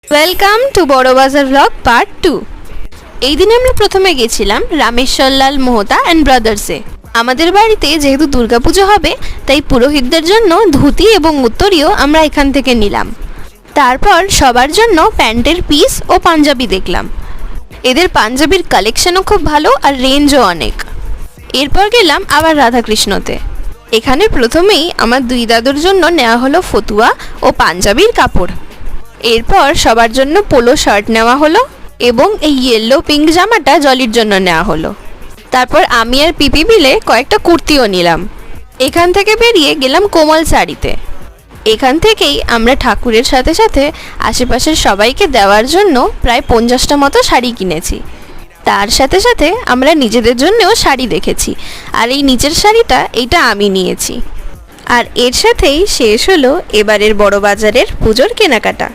Welcome to বড় বাজার blog part 2। এই দিনে আমরা প্রথমে গেছিলাম রামেশ্বরলাল মোহতা অ্যান্ড ব্রাদার্সে। আমাদের বাড়িতে যেহেতু দুর্গাপুজো হবে তাই পুরোহিতদের জন্য ধুতি এবং উত্তরীয় আমরা এখান থেকে নিলাম। তারপর সবার জন্য প্যান্টের পিস ও পাঞ্জাবি দেখলাম। এদের পাঞ্জাবির কালেকশনও খুব ভালো আর রেঞ্জও অনেক। এরপর গেলাম আবার রাধাকৃষ্ণতে। এখানে প্রথমেই আমার দুই দাদুর জন্য নেওয়া হলো ফতুয়া ও পাঞ্জাবির কাপড়। এরপর সবার জন্য পোলো শার্ট নেওয়া হলো এবং এই ইয়েলো পিঙ্ক জামাটা জলির জন্য নেওয়া হলো। তারপর আমি আর পিপি মিলে কয়েকটা কুর্তিও নিলাম। এখান থেকে বেরিয়ে গেলাম কোমল শাড়িতে। এখান থেকেই আমরা ঠাকুরের সাথে সাথে আশেপাশের সবাইকে দেওয়ার জন্য প্রায় 50টা মতো শাড়ি কিনেছি। তার সাথে সাথে আমরা নিজেদের জন্যও শাড়ি দেখেছি, আর এই নিচের শাড়িটা এইটা আমি নিয়েছি। আর এর সাথেই শেষ হলো এবারের বড় বাজারের পুজোর কেনাকাটা।